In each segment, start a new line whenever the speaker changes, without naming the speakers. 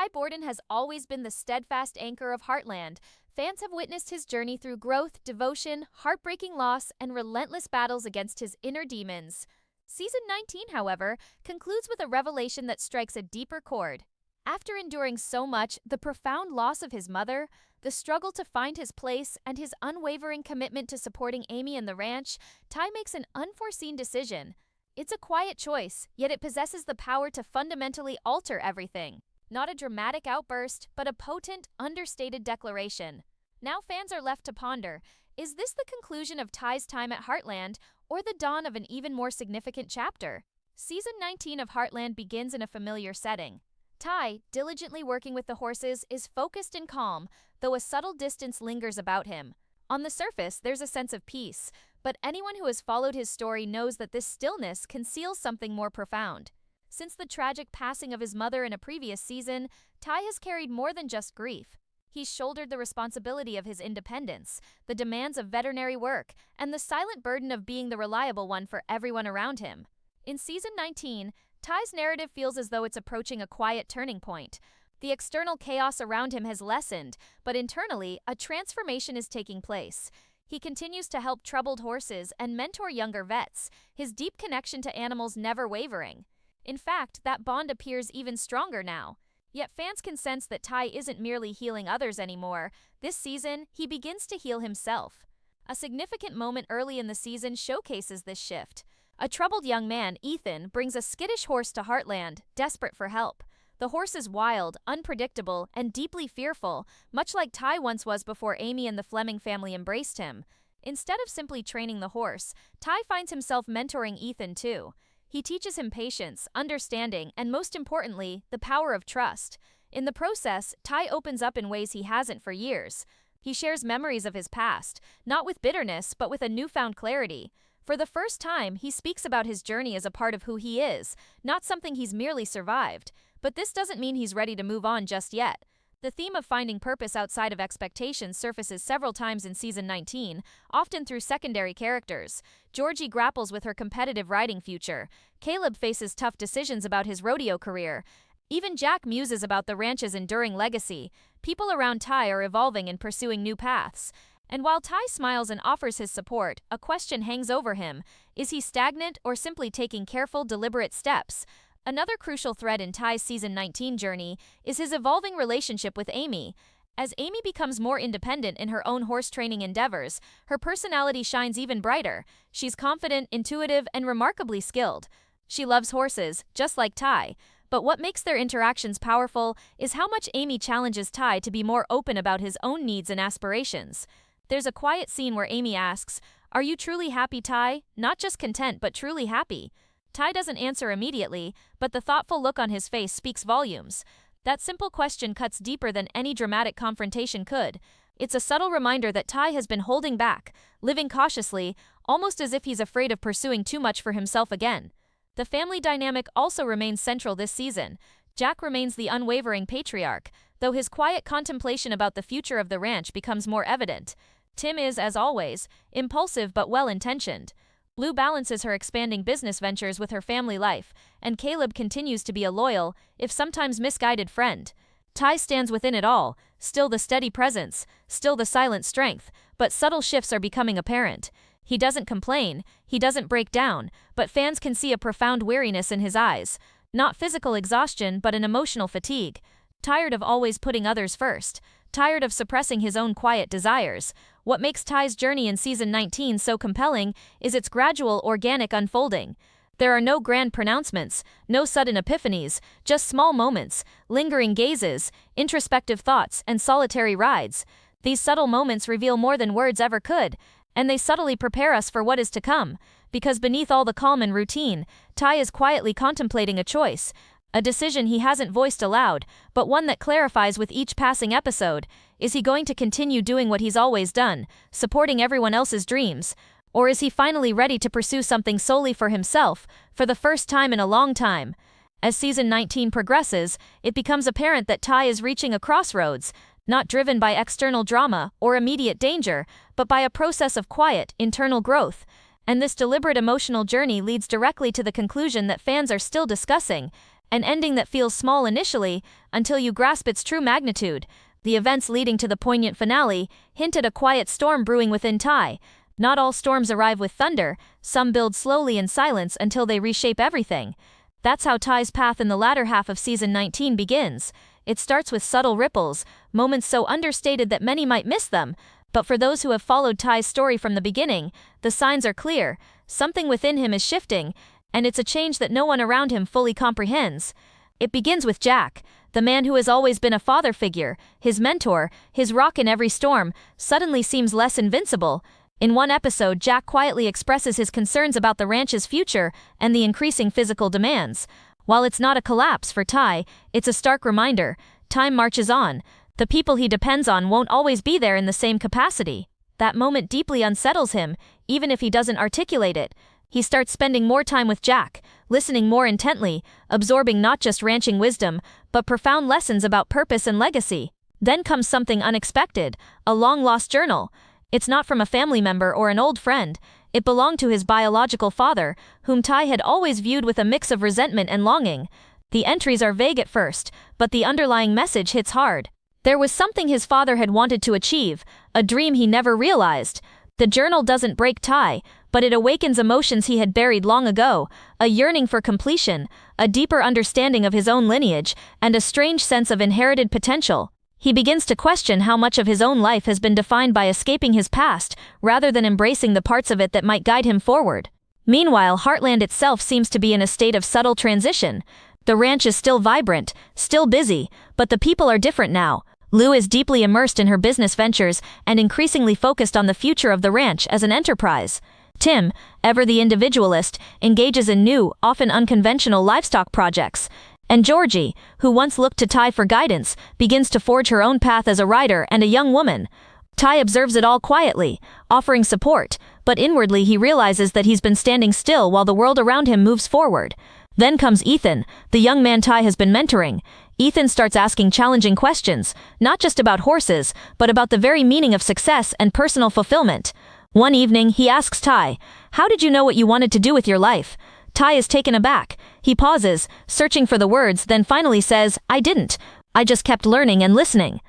Ty Borden has always been the steadfast anchor of Heartland. Fans have witnessed his journey through growth, devotion, heartbreaking loss, and relentless battles against his inner demons. Season 19, however, concludes with a revelation that strikes a deeper chord. After enduring so much, the profound loss of his mother, the struggle to find his place, and his unwavering commitment to supporting Amy and the ranch, Ty makes an unforeseen decision. It's a quiet choice, yet it possesses the power to fundamentally alter everything. Not a dramatic outburst, but a potent, understated declaration. Now fans are left to ponder, is this the conclusion of Ty's time at Heartland, or the dawn of an even more significant chapter? Season 19 of Heartland begins in a familiar setting. Ty, diligently working with the horses, is focused and calm, though a subtle distance lingers about him. On the surface, there's a sense of peace, but anyone who has followed his story knows that this stillness conceals something more profound. Since the tragic passing of his mother in a previous season, Ty has carried more than just grief. He's shouldered the responsibility of his independence, the demands of veterinary work, and the silent burden of being the reliable one for everyone around him. In Season 19, Ty's narrative feels as though it's approaching a quiet turning point. The external chaos around him has lessened, but internally, a transformation is taking place. He continues to help troubled horses and mentor younger vets, his deep connection to animals never wavering. In fact, that bond appears even stronger now. Yet fans can sense that Ty isn't merely healing others anymore. This season, he begins to heal himself. A significant moment early in the season showcases this shift. A troubled young man, Ethan, brings a skittish horse to Heartland, desperate for help. The horse is wild, unpredictable, and deeply fearful, much like Ty once was before Amy and the Fleming family embraced him. Instead of simply training the horse, Ty finds himself mentoring Ethan too. He teaches him patience, understanding, and most importantly, the power of trust. In the process, Ty opens up in ways he hasn't for years. He shares memories of his past, not with bitterness, but with a newfound clarity. For the first time, he speaks about his journey as a part of who he is, not something he's merely survived. But this doesn't mean he's ready to move on just yet. The theme of finding purpose outside of expectations surfaces several times in Season 19, often through secondary characters. Georgie grapples with her competitive riding future. Caleb faces tough decisions about his rodeo career. Even Jack muses about the ranch's enduring legacy. People around Ty are evolving and pursuing new paths. And while Ty smiles and offers his support, a question hangs over him. Is he stagnant or simply taking careful, deliberate steps? Another crucial thread in Ty's Season 19 journey is his evolving relationship with Amy. As Amy becomes more independent in her own horse training endeavors, her personality shines even brighter. She's confident, intuitive, and remarkably skilled. She loves horses, just like Ty. But what makes their interactions powerful is how much Amy challenges Ty to be more open about his own needs and aspirations. There's a quiet scene where Amy asks, "Are you truly happy, Ty? Not just content, but truly happy?" Ty doesn't answer immediately, but the thoughtful look on his face speaks volumes. That simple question cuts deeper than any dramatic confrontation could. It's a subtle reminder that Ty has been holding back, living cautiously, almost as if he's afraid of pursuing too much for himself again. The family dynamic also remains central this season. Jack remains the unwavering patriarch, though his quiet contemplation about the future of the ranch becomes more evident. Tim is, as always, impulsive but well-intentioned. Lou balances her expanding business ventures with her family life, and Caleb continues to be a loyal, if sometimes misguided friend. Ty stands within it all, still the steady presence, still the silent strength, but subtle shifts are becoming apparent. He doesn't complain, he doesn't break down, but fans can see a profound weariness in his eyes. Not physical exhaustion, but an emotional fatigue. Tired of always putting others first. Tired of suppressing his own quiet desires. What makes Ty's journey in Season 19 so compelling is its gradual, organic unfolding. There are no grand pronouncements, no sudden epiphanies, just small moments, lingering gazes, introspective thoughts, and solitary rides. These subtle moments reveal more than words ever could, and they subtly prepare us for what is to come. Because beneath all the calm and routine, Ty is quietly contemplating a choice. A decision he hasn't voiced aloud, but one that clarifies with each passing episode. Is he going to continue doing what he's always done, supporting everyone else's dreams? Or is he finally ready to pursue something solely for himself, for the first time in a long time? As Season 19 progresses, it becomes apparent that Ty is reaching a crossroads, not driven by external drama or immediate danger, but by a process of quiet, internal growth. And this deliberate emotional journey leads directly to the conclusion that fans are still discussing. an ending that feels small initially until you grasp its true magnitude. The events leading to the poignant finale hint at a quiet storm brewing within Tai. Not all storms arrive with thunder, some build slowly in silence until they reshape everything. That's how Tai's path in the latter half of Season 19 begins. It starts with subtle ripples, moments so understated that many might miss them. But for those who have followed Tai's story from the beginning, the signs are clear. Something within him is shifting, and it's a change that no one around him fully comprehends. It begins with Jack, the man who has always been a father figure, his mentor, his rock in every storm, suddenly seems less invincible. In one episode, Jack quietly expresses his concerns about the ranch's future and the increasing physical demands. While it's not a collapse for Tai, it's a stark reminder. Time marches on. The people he depends on won't always be there in the same capacity. That moment deeply unsettles him, even if he doesn't articulate it. He starts spending more time with Jack, listening more intently, absorbing not just ranching wisdom, but profound lessons about purpose and legacy. Then comes something unexpected, a long-lost journal. It's not from a family member or an old friend. It belonged to his biological father, whom Tai had always viewed with a mix of resentment and longing. The entries are vague at first, but the underlying message hits hard. There was something his father had wanted to achieve, a dream he never realized. The journal doesn't break Tai, but it awakens emotions he had buried long ago, a yearning for completion, a deeper understanding of his own lineage, and a strange sense of inherited potential. He begins to question how much of his own life has been defined by escaping his past, rather than embracing the parts of it that might guide him forward. Meanwhile, Heartland itself seems to be in a state of subtle transition. The ranch is still vibrant, still busy, but the people are different now. Lou is deeply immersed in her business ventures and increasingly focused on the future of the ranch as an enterprise. Tim, ever the individualist, engages in new, often unconventional livestock projects. And Georgie, who once looked to Tai for guidance, begins to forge her own path as a rider and a young woman. Tai observes it all quietly, offering support, but inwardly he realizes that he's been standing still while the world around him moves forward. Then comes Ethan, the young man Tai has been mentoring. Ethan starts asking challenging questions, not just about horses, but about the very meaning of success and personal fulfillment. One evening, he asks Tai, "How did you know what you wanted to do with your life?" Tai is taken aback. He pauses, searching for the words, then finally says, "I didn't. I just kept learning and listening."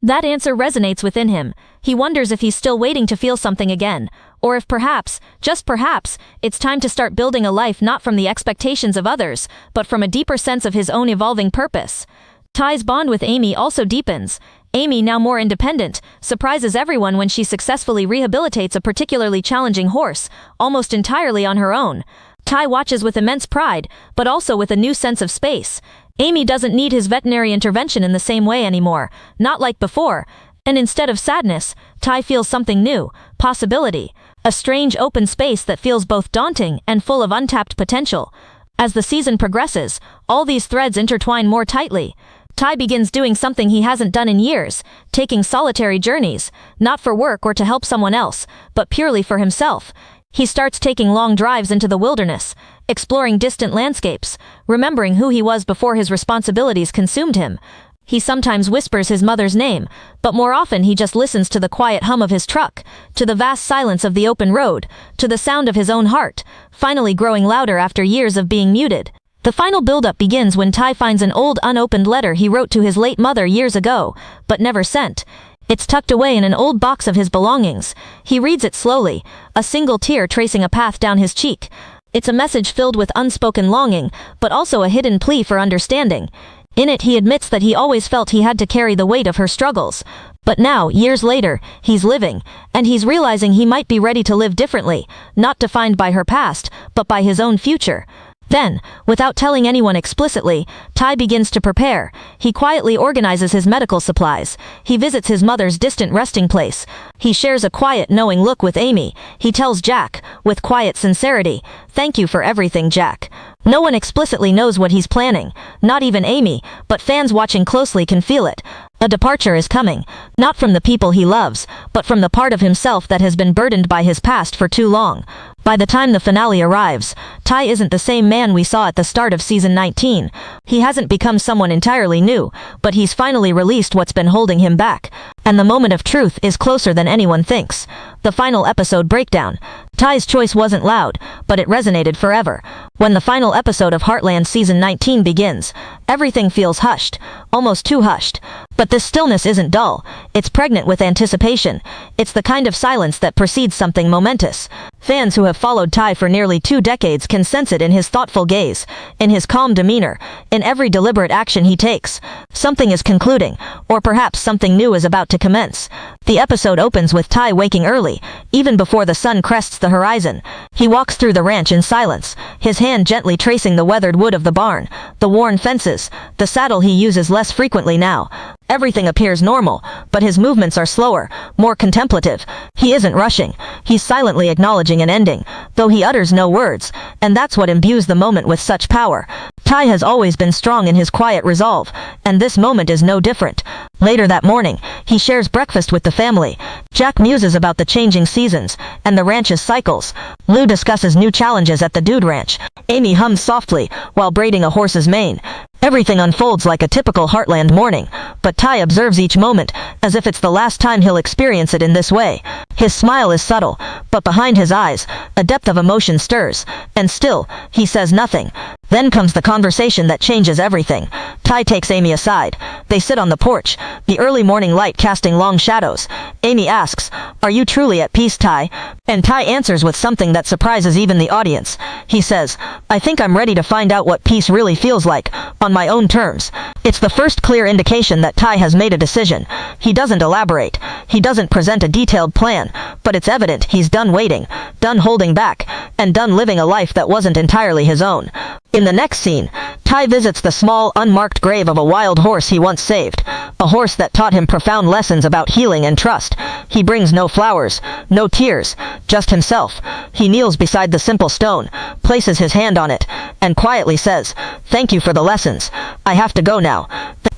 That answer resonates within him. He wonders if he's still waiting to feel something again, or if perhaps, just perhaps, it's time to start building a life not from the expectations of others, but from a deeper sense of his own evolving purpose. Tai's bond with Amy also deepens. Amy, now more independent, surprises everyone when she successfully rehabilitates a particularly challenging horse, almost entirely on her own. Tai watches with immense pride, but also with a new sense of space. Amy doesn't need his veterinary intervention in the same way anymore, not like before. And instead of sadness, Tai feels something new, possibility, a strange open space that feels both daunting and full of untapped potential. As the season progresses, all these threads intertwine more tightly. Tai begins doing something he hasn't done in years, taking solitary journeys, not for work or to help someone else, but purely for himself. He starts taking long drives into the wilderness, exploring distant landscapes, remembering who he was before his responsibilities consumed him. He sometimes whispers his mother's name, but more often he just listens to the quiet hum of his truck, to the vast silence of the open road, to the sound of his own heart, finally growing louder after years of being muted. The final build-up begins when Tai finds an old unopened letter he wrote to his late mother years ago, but never sent. It's tucked away in an old box of his belongings. He reads it slowly, a single tear tracing a path down his cheek. It's a message filled with unspoken longing, but also a hidden plea for understanding. In it he admits that he always felt he had to carry the weight of her struggles. But now, years later, he's living, and he's realizing he might be ready to live differently, not defined by her past, but by his own future. Then, without telling anyone explicitly, Tai begins to prepare. He quietly organizes his medical supplies. He visits his mother's distant resting place. He shares a quiet, knowing look with Amy. He tells Jack, with quiet sincerity, "Thank you for everything, Jack." No one explicitly knows what he's planning, not even Amy, but fans watching closely can feel it.
A departure is coming, not from the people he loves, but from the part of himself that has been burdened by his past for too long. By the time the finale arrives, Ty isn't the same man we saw at the start of season 19. He hasn't become someone entirely new, but he's finally released what's been holding him back. And the moment of truth is closer than anyone thinks. The final episode breakdown. Ty's choice wasn't loud, but it resonated forever. When the final episode of Heartland season 19 begins, everything feels hushed, almost too hushed. But this stillness isn't dull. It's pregnant with anticipation. It's the kind of silence that precedes something momentous. Fans who have followed Ty for nearly 2 decades can sense it in his thoughtful gaze, in his calm demeanor, in every deliberate action he takes. Something is concluding, or perhaps something new is about to commence. The episode opens with Ty waking early, even before the sun crests the horizon. He walks through the ranch in silence, his hand gently tracing the weathered wood of the barn, the worn fences, the saddle he uses less frequently now. Everything appears normal, but his movements are slower, more contemplative. He isn't rushing. He's silently acknowledging an ending, though he utters no words, and that's what imbues the moment with such power. Ty has always been strong in his quiet resolve, and this moment is no different. Later that morning, he shares breakfast with the family. Jack muses about the changing seasons and the ranch's cycles. Lou discusses new challenges at the Dude Ranch. Amy hums softly while braiding a horse's mane. Everything unfolds like a typical Heartland morning, but Ty observes each moment as if it's the last time he'll experience it in this way. His smile is subtle, but behind his eyes, a depth of emotion stirs, and still, he says nothing. Then comes the conversation that changes everything. Ty takes Amy aside. They sit on the porch, the early morning light casting long shadows. Amy asks, "Are you truly at peace, Ty?" And Ty answers with something that surprises even the audience. He says, "I think I'm ready to find out what peace really feels like, on my own terms." It's the first clear indication that Ty has made a decision. He doesn't elaborate. He doesn't present a detailed plan, but it's evident he's done waiting, done holding back, and done living a life that wasn't entirely his own. In the next scene, Ty visits the small, unmarked grave of a wild horse he once saved, a horse that taught him profound lessons about healing and trust. He brings no flowers, no tears, just himself. He kneels beside the simple stone, places his hand on it, and quietly says, "Thank you for the lessons. I have to go now."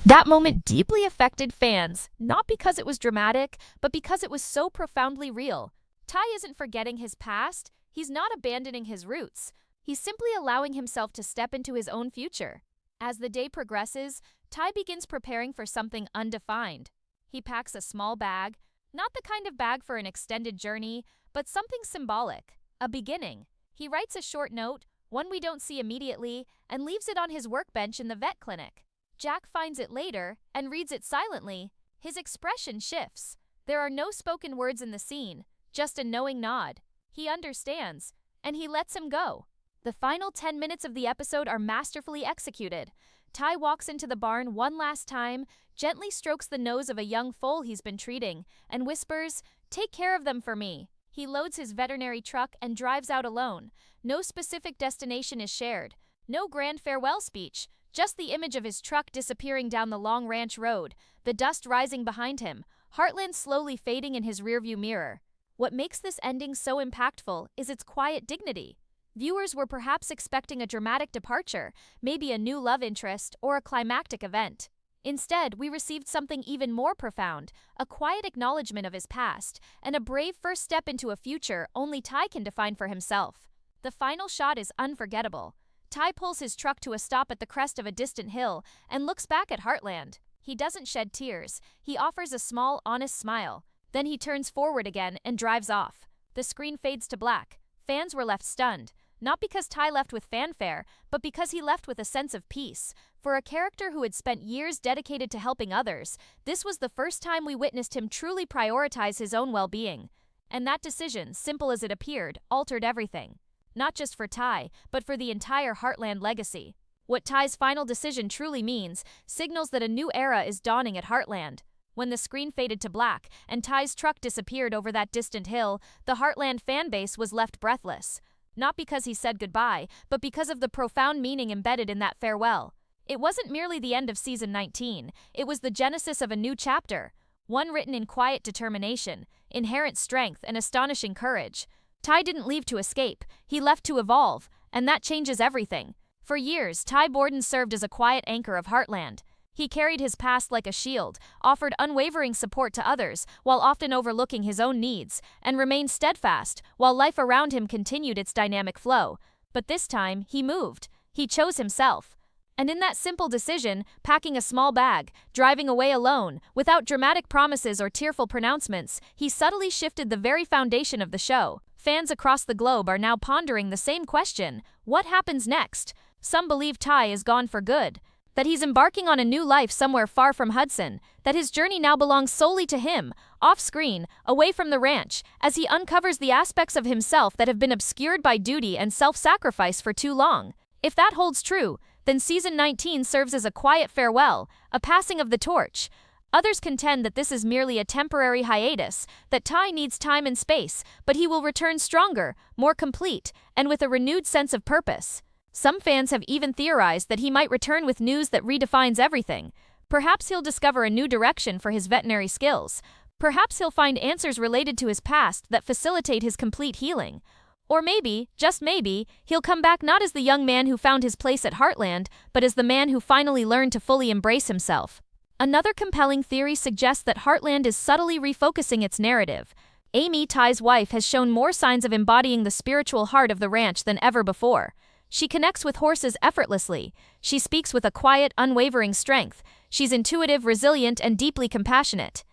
That moment deeply affected fans, not because it was dramatic, but because it was so profoundly real. Ty isn't forgetting his past, he's not abandoning his roots. He's simply allowing himself to step into his own future. As the day progresses, Ty begins preparing for something undefined. He packs a small bag, not the kind of bag for an extended journey, but something symbolic, a beginning. He writes a short note, one we don't see immediately, and leaves it on his workbench in the vet clinic. Jack finds it later and reads it silently. His expression shifts. There are no spoken words in the scene, just a knowing nod. He understands, and he lets him go. The final 10 minutes of the episode are masterfully executed. Ty walks into the barn one last time, gently strokes the nose of a young foal he's been treating, and whispers, "Take care of them for me." He loads his veterinary truck and drives out alone. No specific destination is shared. No grand farewell speech, just the image of his truck disappearing down the long ranch road, the dust rising behind him, Heartland slowly fading in his rearview mirror. What makes this ending so impactful is its quiet dignity. Viewers were perhaps expecting a dramatic departure, maybe a new love interest or a climactic event. Instead, we received something even more profound, a quiet acknowledgement of his past, and a brave first step into a future only Ty can define for himself. The final shot is unforgettable. Ty pulls his truck to a stop at the crest of a distant hill and looks back at Heartland. He doesn't shed tears. He offers a small, honest smile. Then he turns forward again and drives off. The screen fades to black. Fans were left stunned. Not because Ty left with fanfare, but because he left with a sense of peace. For a character who had spent years dedicated to helping others, this was the first time we witnessed him truly prioritize his own well-being. And that decision, simple as it appeared, altered everything. Not just for Ty, but for the entire Heartland legacy. What Ty's final decision truly means signals that a new era is dawning at Heartland. When the screen faded to black and Ty's truck disappeared over that distant hill, the Heartland fanbase was left breathless. Not because he said goodbye, but because of the profound meaning embedded in that farewell. It wasn't merely the end of season 19, it was the genesis of a new chapter, one written in quiet determination, inherent strength, and astonishing courage. Ty didn't leave to escape, he left to evolve, and that changes everything. For years, Ty Borden served as a quiet anchor of Heartland. He carried his past like a shield, offered unwavering support to others, while often overlooking his own needs, and remained steadfast, while life around him continued its dynamic flow. But this time, he moved. He chose himself. And in that simple decision, packing a small bag, driving away alone, without dramatic promises or tearful pronouncements, he subtly shifted the very foundation of the show. Fans across the globe are now pondering the same question: what happens next? Some believe Ty is gone for good, that he's embarking on a new life somewhere far from Hudson, that his journey now belongs solely to him, off-screen, away from the ranch, as he uncovers the aspects of himself that have been obscured by duty and self-sacrifice for too long. If that holds true, then season 19 serves as a quiet farewell, a passing of the torch. Others contend that this is merely a temporary hiatus, that Ty needs time and space, but he will return stronger, more complete, and with a renewed sense of purpose. Some fans have even theorized that he might return with news that redefines everything. Perhaps he'll discover a new direction for his veterinary skills. Perhaps he'll find answers related to his past that facilitate his complete healing. Or maybe, just maybe, he'll come back not as the young man who found his place at Heartland, but as the man who finally learned to fully embrace himself. Another compelling theory suggests that Heartland is subtly refocusing its narrative. Amy, Ty's wife, has shown more signs of embodying the spiritual heart of the ranch than ever before. She connects with horses effortlessly. She speaks with a quiet, unwavering strength. She's intuitive, resilient, and deeply compassionate.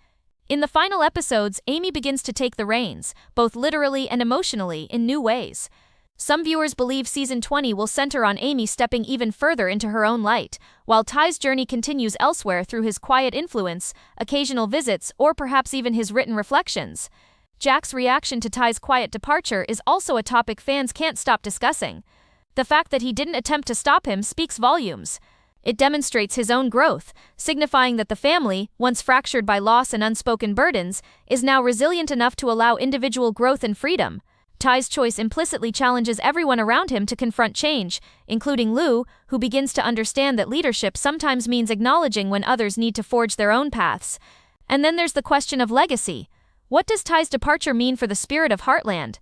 In the final episodes, Amy begins to take the reins, both literally and emotionally, in new ways. Some viewers believe season 20 will center on Amy stepping even further into her own light, while Ty's journey continues elsewhere through his quiet influence, occasional visits, or perhaps even his written reflections. Jack's reaction to Ty's quiet departure is also a topic fans can't stop discussing. The fact that he didn't attempt to stop him speaks volumes. It demonstrates his own growth, signifying that the family, once fractured by loss and unspoken burdens, is now resilient enough to allow individual growth and freedom. Ty's choice implicitly challenges everyone around him to confront change, including Lou, who begins to understand that leadership sometimes means acknowledging when others need to forge their own paths. And then there's the question of legacy. What does Ty's departure mean for the spirit of Heartland?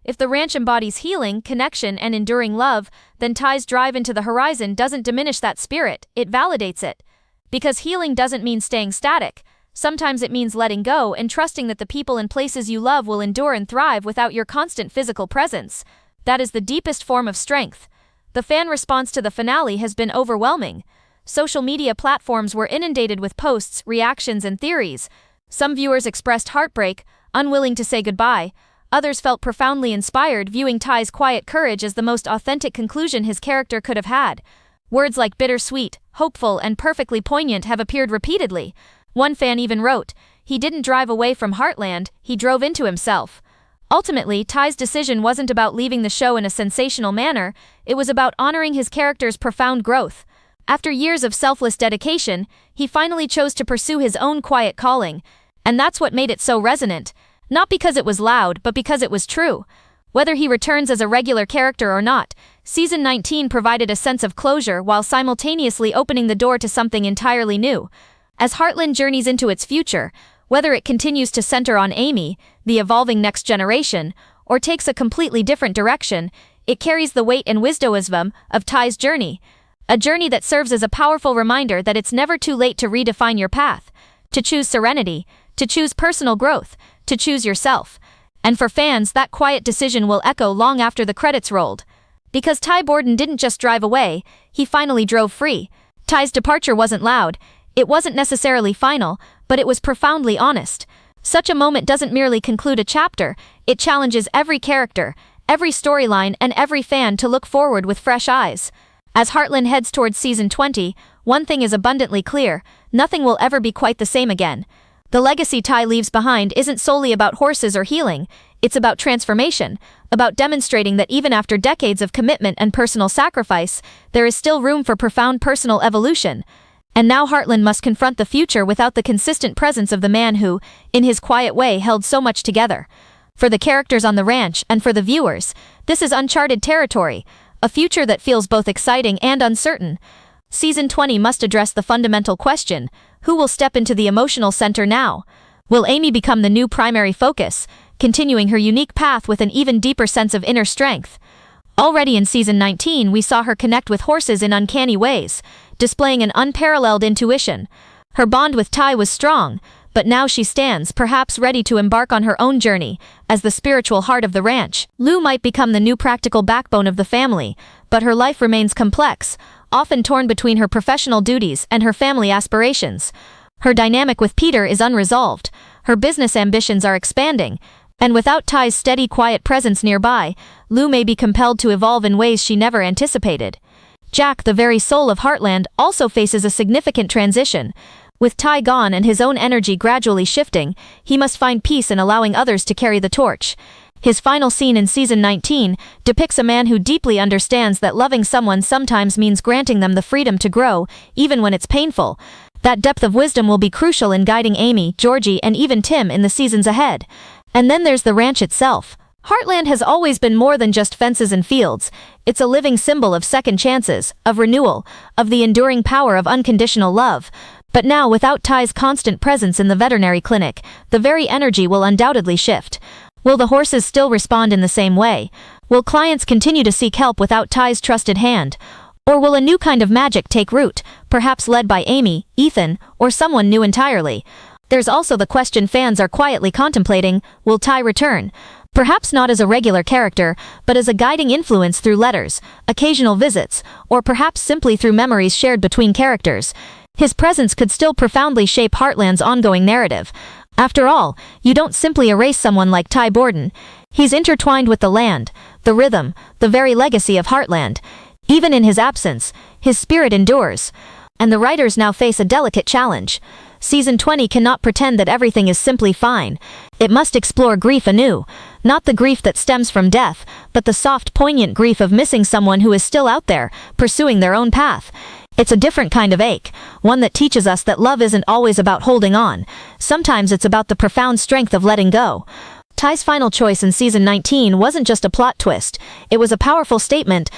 If the ranch embodies healing, connection, and enduring love, then Ty's drive into the horizon doesn't diminish that spirit, it validates it. Because healing doesn't mean staying static. Sometimes it means letting go and trusting that the people and places you love will endure and thrive without your constant physical presence. That is the deepest form of strength. The fan response to the finale has been overwhelming. Social media platforms were inundated with posts, reactions, and theories. Some viewers expressed heartbreak, unwilling to say goodbye. Others felt profoundly inspired, viewing Ty's quiet courage as the most authentic conclusion his character could have had. Words like bittersweet, hopeful, and perfectly poignant have appeared repeatedly. One fan even wrote, "He didn't drive away from Heartland, he drove into himself." Ultimately, Ty's decision wasn't about leaving the show in a sensational manner, it was about honoring his character's profound growth. After years of selfless dedication, he finally chose to pursue his own quiet calling. And that's what made it so resonant. Not because it was loud, but because it was true. Whether he returns as a regular character or not, season 19 provided a sense of closure while simultaneously opening the door to something entirely new. As Heartland journeys into its future, whether it continues to center on Amy, the evolving next generation, or takes a completely different direction, it carries the weight and wisdom of Ty's journey. A journey that serves as a powerful reminder that it's never too late to redefine your path, to choose serenity, to choose personal growth, to choose yourself. And for fans, that quiet decision will echo long after the credits rolled. Because Ty Borden didn't just drive away, he finally drove free. Ty's departure wasn't loud, it wasn't necessarily final, but it was profoundly honest. Such a moment doesn't merely conclude a chapter, it challenges every character, every storyline, and every fan to look forward with fresh eyes. As Heartland heads towards season 20, one thing is abundantly clear: nothing will ever be quite the same again. The legacy Ty leaves behind isn't solely about horses or healing, it's about transformation, about demonstrating that even after decades of commitment and personal sacrifice, there is still room for profound personal evolution. And now Heartland must confront the future without the consistent presence of the man who, in his quiet way, held so much together. For the characters on the ranch and for the viewers, this is uncharted territory, a future that feels both exciting and uncertain. Season 20 must address the fundamental question: who will step into the emotional center now? Will Amy become the new primary focus, continuing her unique path with an even deeper sense of inner strength? Already in season 19, we saw her connect with horses in uncanny ways, displaying an unparalleled intuition. Her bond with Tai was strong, but now she stands, perhaps ready to embark on her own journey, as the spiritual heart of the ranch. Lu might become the new practical backbone of the family, but her life remains complex, often torn between her professional duties and her family aspirations. Her dynamic with Peter is unresolved, her business ambitions are expanding, and without Tai's steady, quiet presence nearby, Lu may be compelled to evolve in ways she never anticipated. Jack, the very soul of Heartland, also faces a significant transition. With Tai gone and his own energy gradually shifting, he must find peace in allowing others to carry the torch. His final scene in season 19 depicts a man who deeply understands that loving someone sometimes means granting them the freedom to grow, even when it's painful. That depth of wisdom will be crucial in guiding Amy, Georgie, and even Tim in the seasons ahead. And then there's the ranch itself. Heartland has always been more than just fences and fields. It's a living symbol of second chances, of renewal, of the enduring power of unconditional love. But now, without Tai's constant presence in the veterinary clinic, the very energy will undoubtedly shift. Will the horses still respond in the same way? Will clients continue to seek help without Tai's trusted hand? Or will a new kind of magic take root, perhaps led by Amy, Ethan, or someone new entirely? There's also the question fans are quietly contemplating: will Tai return? Perhaps not as a regular character, but as a guiding influence through letters, occasional visits, or perhaps simply through memories shared between characters. His presence could still profoundly shape Heartland's ongoing narrative. After all, you don't simply erase someone like Tai Borden. He's intertwined with the land, the rhythm, the very legacy of Heartland. Even in his absence, his spirit endures. And the writers now face a delicate challenge. Season 20 cannot pretend that everything is simply fine. It must explore grief anew. Not the grief that stems from death, but the soft, poignant grief of missing someone who is still out there, pursuing their own path. It's a different kind of ache, one that teaches us that love isn't always about holding on. Sometimes it's about the profound strength of letting go. Tai's final choice in season 19 wasn't just a plot twist. It was a powerful statement,